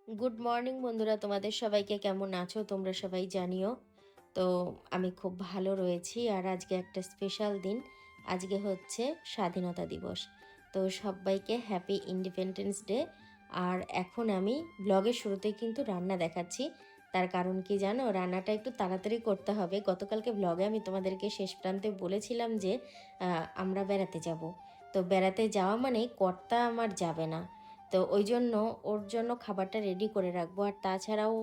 Good morning বন্ধুরা, তোমাদের সবাইকে কেমন আছো তোমরা সবাই জানিও। তো আমি খুব ভালো রয়েছি। আর আজকে একটা স্পেশাল দিন, আজকে হচ্ছে স্বাধীনতা দিবস। তো সবাইকে হ্যাপি ইন্ডিপেন্ডেন্স ডে। আর এখন আমি ব্লগের শুরুতেই কিন্তু রান্না দেখাচ্ছি। তার কারণ কি জানো, রান্নাটা একটু তাড়াতাড়ি করতে হবে। গতকালকে ব্লগে আমি তোমাদেরকে শেষ প্রান্তে বলেছিলাম যে আমরা বেড়াতে যাব। তো বেড়াতে যাওয়া মানে কর্তা আমার যাবে না। তো ওই জন্য ওর জন্য খাবারটা রেডি করে রাখবো। আর তাছাড়াও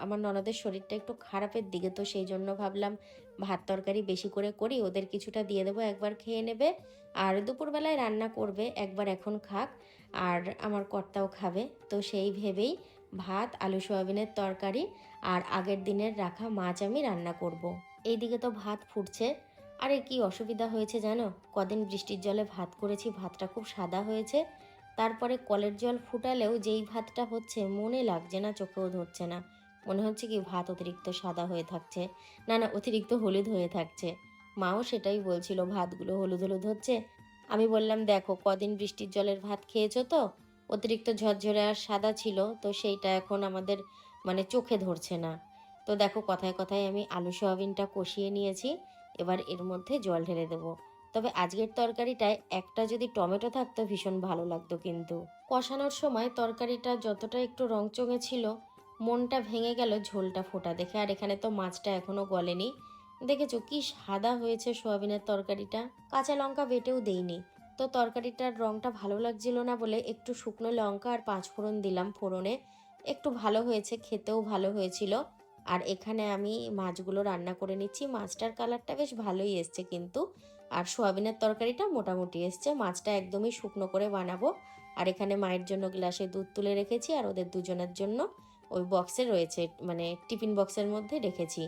আমার ননদের শরীরটা একটু খারাপের দিকে, তো সেই জন্য ভাবলাম ভাত তরকারি বেশি করে করি, ওদের কিছুটা দিয়ে দেবো, একবার খেয়ে নেবে। আর দুপুরবেলায় রান্না করবে, একবার এখন খাক, আর আমার কর্তাও খাবে। তো সেই ভেবেই ভাত, আলু সয়াবিনের তরকারি আর আগের দিনের রাখা মাছ আমি রান্না করব। এইদিকে তো ভাত ফুটছে। আরে কি অসুবিধা হয়েছে জানো, কদিন বৃষ্টির জলে ভাত করেছি, ভাতটা খুব সাদা হয়েছে। তারপরে কলের জল ফুটালেও যেই ভাতটা হচ্ছে মনে লাগছে না, চোখেও ধরছে না। মনে হচ্ছে কি ভাত অতিরিক্ত সাদা হয়ে থাকছে, না না অতিরিক্ত হলুদ হয়ে থাকছে। মাও সেটাই বলছিল, ভাতগুলো হলুদ হলুদ হচ্ছে। আমি বললাম দেখো, কদিন বৃষ্টির জলের ভাত খেয়েছো তো, অতিরিক্ত ঝরঝরে আর সাদা ছিল, তো সেইটা এখন আমাদের চোখে ধরছে না। তো দেখো, কথায় কথায় আমি আলু সয়াবিনটা কষিয়ে নিয়েছি। এবার এর মধ্যে জল ঢেলে দেবো। তবে আজকের তরকারিটায় একটা যদি টমেটো থাকতো ভীষণ ভালো লাগতো। কিন্তু কষানোর সময় তরকারিটা যতটা একটু রংচঙে ছিল, মনটা ভেঙে গেল ঝোলটা ফোটা দেখে। আর এখানে তো মাছটা এখনও গলেনি। দেখেছো কি সাদা হয়েছে সোয়াবিনের তরকারিটা, কাঁচা লঙ্কা বেটেও দেইনি। তো তরকারিটার রংটা ভালো লাগছিল না বলে একটু শুকনো লঙ্কা আর পাঁচফোড়ন দিলাম ফোড়নে। একটু ভালো হয়েছে, খেতেও ভালো হয়েছিল। আর এখানে আমি মাছগুলো রান্না করে নিচ্ছি। মাছটার কালারটা বেশ ভালোই এসছে কিন্তু। আর সোয়াবিনের তরকারিটা মোটামুটি এসছে, মাছটা একদমই শুকনো করে বানাবো। আর এখানে মায়ের জন্য গ্লাসে দুধ তুলে রেখেছি, আর ওদের দুজনের জন্য ওই বক্সে রয়েছে, টিফিন বক্সের মধ্যে রেখেছি।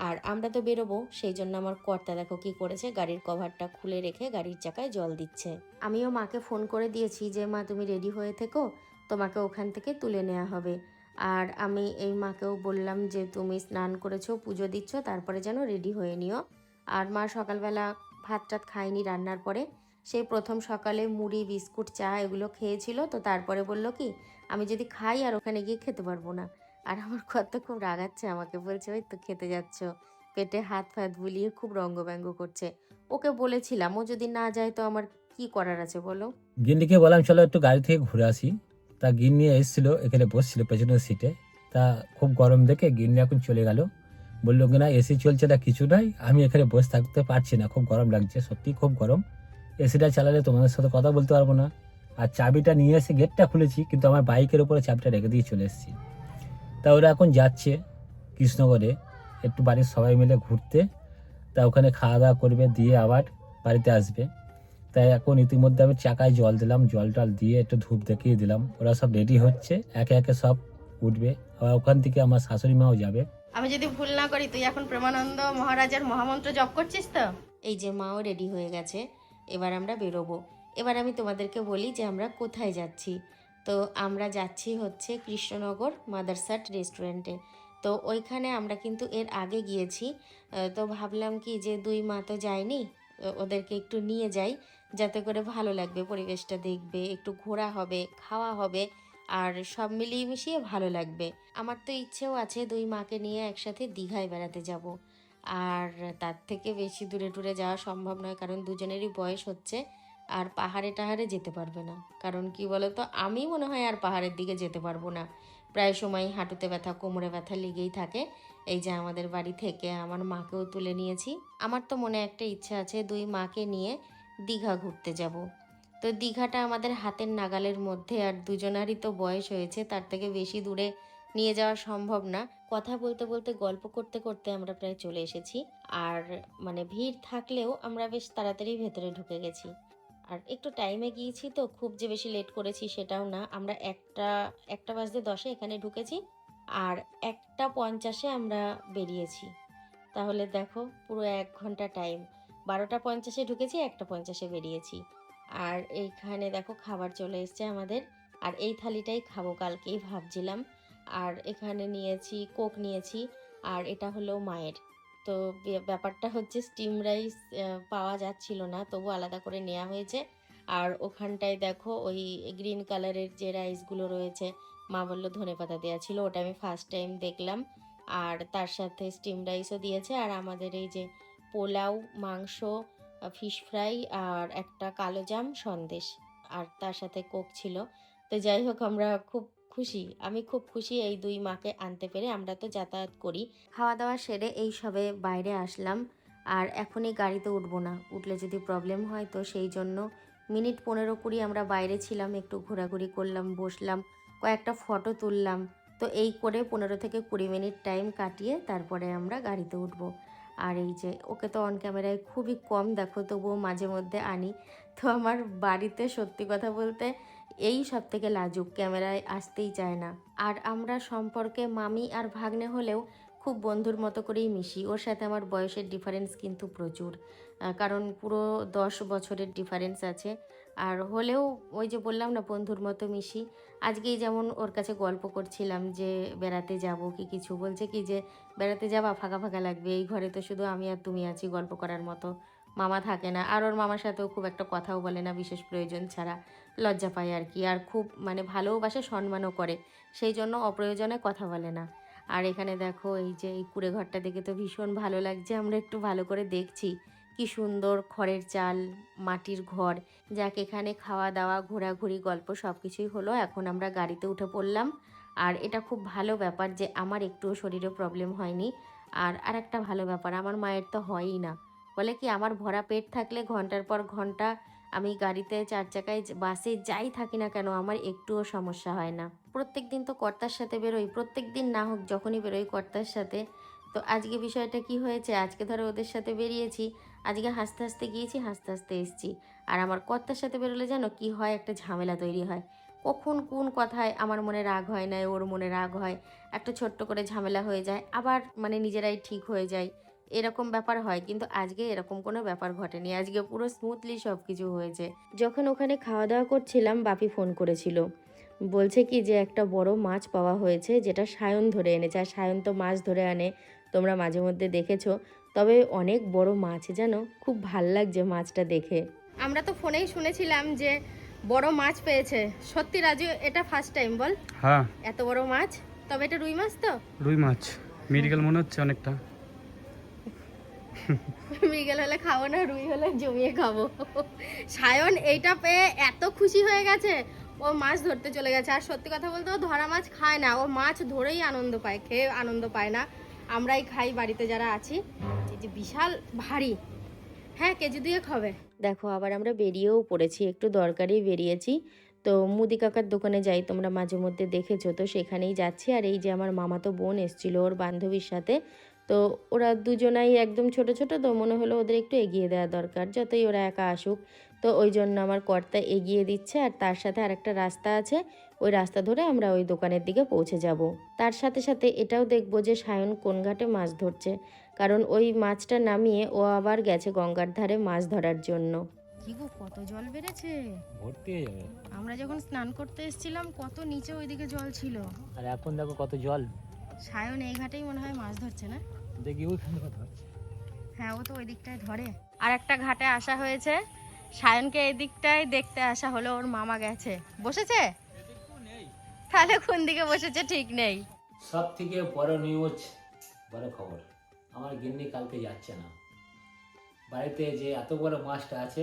আর আমরা তো বেরোবো, সেই জন্য আমার কর্তা দেখো কি করেছে, গাড়ির কভারটা খুলে রেখে গাড়ির চাকায় জল দিচ্ছে। আমিও মাকে ফোন করে দিয়েছি যে মা তুমি রেডি হয়ে থেকো, তোমাকে ওখান থেকে তুলে নেওয়া হবে। আর আমি এই মাকেও বললাম যে তুমি স্নান করেছো, পুজো দিচ্ছ, তারপরে যেন রেডি হয়ে নিও। আর মা সকালবেলা ভাত টাত খায়নি রান্নার পরে। সেই প্রথম সকালে মুড়ি বিস্কুট চা এগুলো খেয়েছিল, তো তারপরে বলল কি আমি যদি খাই আর ওখানে গিয়ে খেতে পারবো না। আর আমার কত খুব রাগাচ্ছে আমাকে, বলছে ওই তো খেতে যাচ্ছ, পেটে হাত ফাত বুলিয়ে খুব রঙ্গব্যঙ্গ করছে। ওকে বলেছিলাম ও যদি না যায় তো আমার কি করার আছে বলো। গিন্নিকে বললাম চলো একটু গাড়ি থেকে ঘুরে আসি। তা গিন্নি এসেছিল, এখানে বসছিল পেছনের সিটে। তা খুব গরম দেখে গিন্নি এখন চলে গেল। বললো কি না এসি চলছে না, কিছু নাই, আমি এখানে বসে থাকতে পারছি না, খুব গরম লাগছে, সত্যি খুব গরম। এসিটা চালালে তোমাদের সাথে কথা বলতে পারবো না। আর চাবিটা নিয়ে এসে গেটটা খুলেছি, কিন্তু আমার বাইকের উপরে চাবিটা রেখে দিয়ে চলে এসেছি। তা ওরা এখন যাচ্ছে কৃষ্ণগড়ে একটু বাড়ির সবাই মিলে ঘুরতে। তা ওখানে খাওয়া দাওয়া করবে, দিয়ে আবার বাড়িতে আসবে। তাই এখন ইতিমধ্যে আমি চাকায় জল দিলাম, জল টল দিয়ে একটু ধূপ দেখিয়ে দিলাম, ওরা সব রেডি হচ্ছে, একে একে সব উঠবে। আবার ওখান থেকে আমার শাশুড়ি মাও যাবে। আমি যদি ভুল না করি তুই এখন প্রেমানন্দ মহারাজের মহামন্ত্র জপ করছিস তো। এই যে মাও রেডি হয়ে গেছে, এবার আমরা বেরোবো। এবার আমি তোমাদেরকে বলি যে আমরা কোথায় যাচ্ছি। তো আমরা যাচ্ছি হচ্ছে কৃষ্ণনগর মাদারসাট রেস্টুরেন্টে। তো ওইখানে আমরা কিন্তু এর আগে গিয়েছি। তো ভাবলাম কি যে দুই মা তো যায়নি, ওদেরকে একটু নিয়ে যাই, যাতে করে ভালো লাগবে, পরিবেশটা দেখবে, একটু ঘোরা হবে, খাওয়া হবে, আর সব মিলিয়ে মিশিয়ে ভালো লাগবে। আমার তো ইচ্ছেও আছে দুই মাকে নিয়ে একসাথে দীঘায় বেড়াতে যাব। আর তার থেকে বেশি দূরে টুরে যাওয়া সম্ভব নয়, কারণ দুজনেরই বয়স হচ্ছে। আর পাহাড়ে টাহাড়ে যেতে পারবে না, কারণ কি বলো তো, আমি মনে হয় আর পাহাড়ের দিকে যেতে পারবো না। প্রায় সময় হাঁটুতে ব্যথা, কোমরে ব্যথা লেগেই থাকে। এই যে আমাদের বাড়ি থেকে আমার মাকেও তুলে নিয়েছি। আমার তো মনে একটা ইচ্ছা আছে দুই মাকে নিয়ে দীঘা ঘুরতে যাব। তো দীঘাটা আমাদের হাতের নাগালের মধ্যে, আর দুজনারই তো বয়স হয়েছে, তার থেকে বেশি দূরে নিয়ে যাওয়া সম্ভব না। কথা বলতে বলতে গল্প করতে করতে আমরা প্রায় চলে এসেছি। আর ভিড় থাকলেও আমরা বেশ তাড়াতাড়ি ভেতরে ঢুকে গেছি। আর একটু টাইমে গিয়েছি, তো খুব যে বেশি লেট করেছি সেটাও না। আমরা একটা বাজতে 10-এ এখানে ঢুকেছি, আর 1:50-এ আমরা বেরিয়েছি। তাহলে দেখো পুরো 1 ঘন্টা টাইম। 12:50-এ ঢুকেছি, 1:50-এ বেরিয়েছি। আর এইখানে দেখো খাবার চলে এসছে আমাদের। আর এই থালিটাই খাবো কালকেই ভাবছিলাম। আর এখানে নিয়েছি কোক নিয়েছি। আর এটা হলো মায়ের। তো ব্যাপারটা হচ্ছে স্টিম রাইস পাওয়া যাচ্ছিল না, তবু আলাদা করে নেওয়া হয়েছে। আর ওখানটায় দেখো ওই গ্রিন কালারের যে রাইসগুলো রয়েছে, মা বললো ধনেপাতা দেওয়া ছিল, ওটা আমি ফার্স্ট টাইম দেখলাম। আর তার সাথে স্টিম রাইসও দিয়েছে, আর আমাদের এই যে পোলাও, মাংস, ফিশ ফ্রাই আর একটা কালো জাম, সন্দেশ, আর তার সাথে কোক ছিল। তো যাই হোক, আমরা খুব খুশি, আমি খুব খুশি এই দুই মাকে আনতে পেরে। আমরা তো যাতায়াত করি। খাওয়া দাওয়া সেরে এই সবে বাইরে আসলাম, আর এখনই গাড়িতে উঠবো না, উঠলে যদি প্রবলেম হয়, তো সেই জন্য মিনিট 15-20 আমরা বাইরে ছিলাম, একটু ঘোরাঘুরি করলাম, বসলাম, কয়েকটা ফটো তুললাম। তো এই করে 15 থেকে 20 মিনিট টাইম কাটিয়ে তারপরে আমরা গাড়িতে উঠবো। আর এই যে ওকে তো অন ক্যামেরায় খুবই কম দেখো, তবুও মাঝে মধ্যে আনি। তো আমার বাড়িতে সত্যি কথা বলতে এই সব থেকে লাজুক, ক্যামেরায় আসতেই চায় না। আর আমরা সম্পর্কে মামি আর ভাগ্নে হলেও খুব বন্ধুর মতো করেই মিশি। ওর সাথে আমার বয়সের ডিফারেন্স কিন্তু প্রচুর, কারণ পুরো 10 বছরের ডিফারেন্স আছে। আর হলেও ওই যে বললাম না, বন্ধুর মতো মিশি। আজকেই যেমন ওর কাছে গল্প করছিলাম যে বেড়াতে যাব কি কিছু, বলছে কি যে বেড়াতে যাবা, ফাঁকা ফাঁকা লাগবে, এই ঘরে তো শুধু আমি আর তুমি আছি গল্প করার মতো, মামা থাকে না। আর ওর মামার সাথেও খুব একটা কথাও বলে না বিশেষ প্রয়োজন ছাড়া, লজ্জা পায় আর কি। আর খুব মানে ভালোবাসে, সম্মানও করে, সেই জন্য অপ্রয়োজনে কথা বলে না। আর এখানে দেখো এই যে এই কুঁড়ে ঘরটা দেখে তো ভীষণ ভালো লাগছে। আমরা একটু ভালো করে দেখছি কি সুন্দর খড়ের চাল, মাটির ঘর, যাক এখানে খাওয়া দাওয়া, ঘোরাঘুরি, গল্প সব কিছুই হলো। এখন আমরা গাড়িতে উঠে পড়লাম। আর এটা খুব ভালো ব্যাপার যে আমার একটুও শরীরে প্রবলেম হয়নি। আর আরেকটা ভালো ব্যাপার, আমার মায়ের তো হয়ই না। বলে কি, আমার ভরা পেট থাকলে ঘন্টার পর ঘন্টা আমি গাড়িতে, 4 চাকায়, বাসে যাই থাকি না কেন, আমার একটুও সমস্যা হয় না। প্রত্যেক দিন তো কর্তার সাথে বেরোই, প্রত্যেক দিন না হোক যখনই বেরোই কর্তার সাথে। তো আজকে বিষয়টা কি হয়েছে, আজকে ধরো ওদের সাথে বেরিয়েছি, আজকে হাসতে হাসতে গিয়েছি, হাসতে হাসতে এসেছি। আর আমার কর্তার সাথে বেরোলে জানো কি হয়, একটা ঝামেলা তৈরি হয়। কখন কোন কথায় আমার মনে রাগ হয় না, ওর মনে রাগ হয়, একটা ছোট্ট করে ঝামেলা হয়ে যায়, আবার মানে নিজেরাই ঠিক হয়ে যায়, এরকম ব্যাপার হয়। কিন্তু আজকে এরকম কোনো ব্যাপার ঘটেনি, আজকে পুরো স্মুথলি সব কিছু হয়েছে। যখন ওখানে খাওয়া দাওয়া করছিলাম, বাপি ফোন করেছিল, বলছে কি যে একটা বড় মাছ পাওয়া হয়েছে, যেটা সায়ন ধরে এনেছে। আর সায়ন তো মাছ ধরে আনে, তোমরা মাঝে মধ্যে দেখেছো। তবে অনেক বড় মাছ, জানো খুব ভাল লাগছে মাছটা দেখে। আমরা তো ফোনেই শুনেছিলাম যে বড় মাছ পেয়েছে, সত্যি রাজু এটা ফার্স্ট টাইম বল? হ্যাঁ, এত বড় মাছ। তবে এটা রুই মাছ তো? রুই মাছ মেডিকেল মনে হচ্ছে অনেকটা। মৃগেল হলে খাবো না, রুই হলে জমিয়ে খাবো। সায়ন এইটা পেয়ে এত খুশি হয়ে গেছে, ও মাছ ধরতে চলে গেছে। আর সত্যি কথা বলতে ও ধরা মাছ খায় না, ও মাছ ধরেই আনন্দ পায়, খেয়ে আনন্দ পায় না। আমরাই খাই বাড়িতে যারা আছি। এই যে বিশাল ভারী, হ্যাঁ কেজি দিয়ে খাবে। দেখো আবার আমরা বেরিয়েও পড়েছি, একটু দরকারেই বেরিয়েছি। তো মুদি কাকার দোকানে যাই, তোমরা মাঝে মধ্যে দেখেছো, তো সেখানেই যাচ্ছি। আর এই যে আমার মামাতো বোন এসেছিল ওর বান্ধবীর সাথে। তো ওরা দুজনাই একদম ছোট ছোট, তো মনে হলো ওদের একটু এগিয়ে দেওয়া দরকার, যতই ওরা একা আসুক। তো ওই জন্য আমার কর্তা এগিয়ে দিচ্ছে, আর তার সাথে আরেকটা রাস্তা আছে, ওই রাস্তা ধরে আমরা ওই দোকানের দিকে পৌঁছে যাব। তার সাথে সাথে এটাও দেখবো যে সায়ন কোন ঘাটে মাছ ধরছে, কারণ ওই মাছটা নামিয়ে ও আবার গেছে গঙ্গার ধারে মাছ ধরার জন্য। কি গো, কত জল বেড়েছে! ভর্তি হয়ে যাবে। আমরা যখন স্নান করতে এসেছিলাম কত নিচে ওইদিকে জল ছিল, আর এখন দেখো কত জল। সায়ন এই ঘাটেই মনে হয় মাছ ধরছে না? দেখি ওইখানে কথা হচ্ছে। হ্যাঁ, ও তো ওই দিকটায় ধরে। আর একটা ঘাটে আসা হয়েছে, সায়নকে এই দিকটায় দেখতে আসা হলো, ওর মামা গেছে। বসেছে? তাহলে কোন দিকে বসেছে ঠিক নেই। সব থেকে বড় নিউজ, বড় খবর, আমার গিন্নি কালকে যাচ্ছে না বাড়িতে। যে এত বড় মাছটা আছে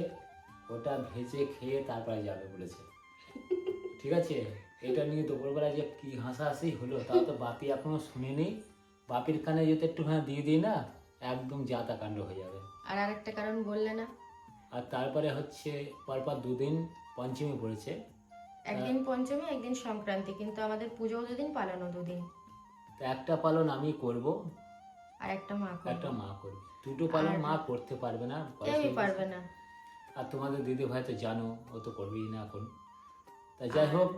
ওটা ভেজে খেয়ে তারপরে যাবে বলেছে। ঠিক আছে, এটা নিয়ে দুপুরবেলা যে কি হাসাহাসি হলো, তাও তো বাপি এখনো শুনিনি। বাপির কানে যদি একটুখানি দিয়ে দিই না, একদম যাতা কাণ্ড হয়ে যাবে। আর আরেকটা কারণ বললে না? আর তারপরে হচ্ছে পরপর 2 দিন পঞ্চমী পড়েছে। একদিন পঞ্চমী, একদিন সংক্রান্তি, কিন্তু আমাদের পুজো 2 দিন, পালনও 2 দিন। তো একটা পালন আমি করব, আর একটা মা একটা মা করবে। দুটো পালন মা করতে পারবে না, কেউই পারবে না। আর তোমাদের দিদি ভাই তো জানো, ও তো করবেই না এখন। তাই যাই হোক,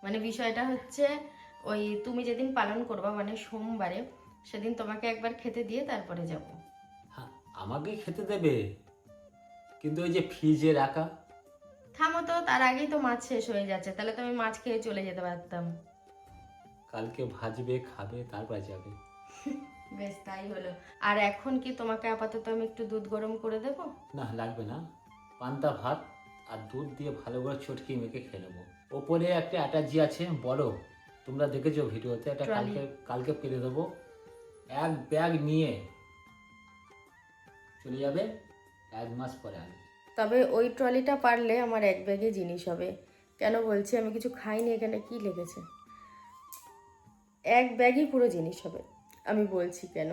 মানে বিষয়টা হচ্ছে ওই তুমি যেদিন পালন করবা মানে সোমবারে, সেদিন তোমাকে একবার খেতে দিয়ে তারপরে যাব। হ্যাঁ আমাকে খেতে দেবে, কিন্তু ওই যে ফ্রিজে রাখা। থামো তো, তার আগেই তো মাছ শেষ হয়ে যাচ্ছে, তাহলে তো আমি মাছ খেয়ে চলে যেতে পারতাম। কালকে ভাজবে, খাবে, তারপর যাবে। বেশ তাই হলো। আর এখন কি তোমাকে আপাতত আমি একটু দুধ গরম করে দেব? না লাগবে না, পান্তা ভাত আর দুধ দিয়ে ভালো করে চটকি মেখে খেয়ে নেবো। ওপরে একটা অ্যাটাজি আছে বড়, তোমরা দেখেছো ভিডিওতে, এটা Trolley। কালকে কালকে পেরে দেবো। এক ব্যাগ নিয়ে চলে যাবে 1 মাস পরে আসবে। তবে ওই ট্রলিটা পারলে আমার এক ব্যাগে জিনিস হবে। কেন বলছি, আমি কিছু খাইনি, এখানে কি লেগেছে, এক ব্যাগই পুরো জিনিস হবে। আমি বলছি কেন,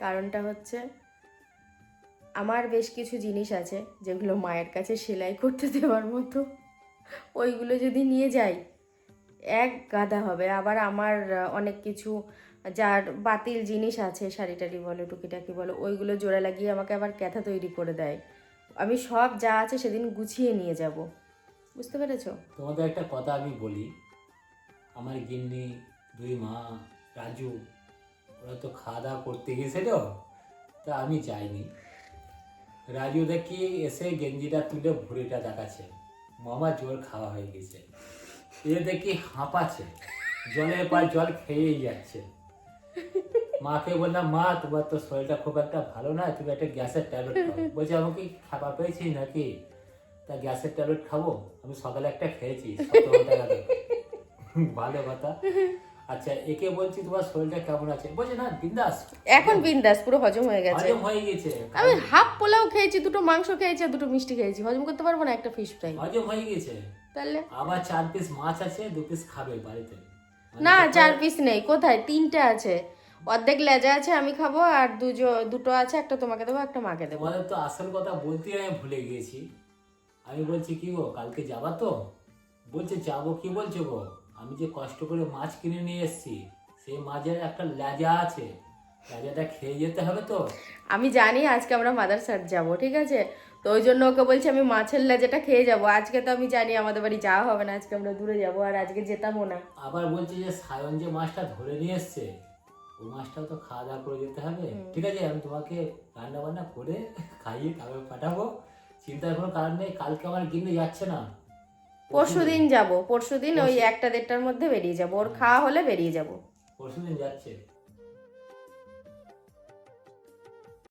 কারণটা হচ্ছে আমার বেশ কিছু জিনিস আছে যেগুলো মায়ের কাছে সেলাই করতে দেওয়ার মতো, ওইগুলো যদি নিয়ে যাই এক গাদা হবে। আবার আমার অনেক কিছু যার বাতিল জিনিস আছে, শাড়ি টাড়ি বলো টুকিটাকি বলো, ওইগুলো জোড়া লাগিয়ে আমাকে আবার ক্যাথা তৈরি করে দেয়। আমি সব যা আছে সেদিন গুছিয়ে নিয়ে যাব, বুঝতে পেরেছো? তোমাদের একটা কথা আমি বলি, আমার গিন্নি, 2 মা, রাজু, ওরা তো খাওয়া দাওয়া করতে গেছিল, তা আমি যাইনি। রাজু দেখি এসে গেঞ্জিটা তুলে ভুঁড়িটা দেখাচ্ছে, মামা জোর খাওয়া হয়ে গেছে। এ দেখি হাঁপাচ্ছে, জলের পর জল খেয়েই যাচ্ছে। মাকে বললাম, মা তোমার তো শরীরটা খুব একটা ভালো না, তুমি একটা গ্যাসের ট্যাবলেট খাও। বলছে আমাকে খাবার পেয়েছি নাকি, তা গ্যাসের ট্যাবলেট খাবো? আমি সকালে একটা খেয়েছি, 17 টাকা দিয়ে। ভালো কথা। আচ্ছা, একে বলছি তোমার শরীরটা কেমন আছে, বলছে না বিন্দাস, এখন বিন্দাস, পুরো হজম হয়ে গেছে। হজম হয়ে গেছে। আমি হাফ পোলাও খেয়েছি, 2টো মাংস খেয়েছি আর 2টো মিষ্টি খেয়েছি, হজম করতে পারবো না একটা ফিশ ফ্রাই? হজম হয়ে গেছে। তাহলে আবার 4 পিস মাছ আছে, 2 পিস খাবে বাড়িতে। না, 4 পিস নেই, কোথায় 3টে আছে, অর্ধেক লেজা আছে আমি খাবো, আর দুটো আছে, একটা তোমাকে দেবো একটা মাকে দেবো। তোমাদের তো আসল কথা বলতেই আমি ভুলে গিয়েছি। আমি বলছি কি গো কালকে যাবা তো? বলছে যাবো। কি বলছো গো? আমি যে কষ্ট করে মাছ কিনে নিয়ে এসেছি, সেই মাছের একটা লেজা আছে, লেজাটা খেয়ে যেতে হবে তো। আমি জানি আজকে আমরা মাদারসাট যাবো, ঠিক আছে, তো ওই জন্য ওকে বলছি আমি মাছের লেজাটা খেয়ে যাব। আজকে তো আমি জানি আমাদের বাড়ি যাওয়া হবে না, আজকে আমরা দূরে যাব, আর আজকে যেতামও না। আবার বলছি যে সায়ন যে মাছটা ধরে নিয়ে এসছে, ওই মাছটাও তো খাওয়া দাওয়া করে যেতে হবে। ঠিক আছে, আমি তোমাকে রান্না বান্না করে খাইয়ে তারপরে পাঠাবো, চিন্তার কোনো কারণ নেই। কালকে আমার গিন্নি যাচ্ছে না, পরশুদিন যাব, পরশুদিন ওই 1টা 1:30টার মধ্যে বেরিয়ে যাব, ওর খাওয়া হলে বেরিয়ে যাব। পরশুদিন যাচ্ছে।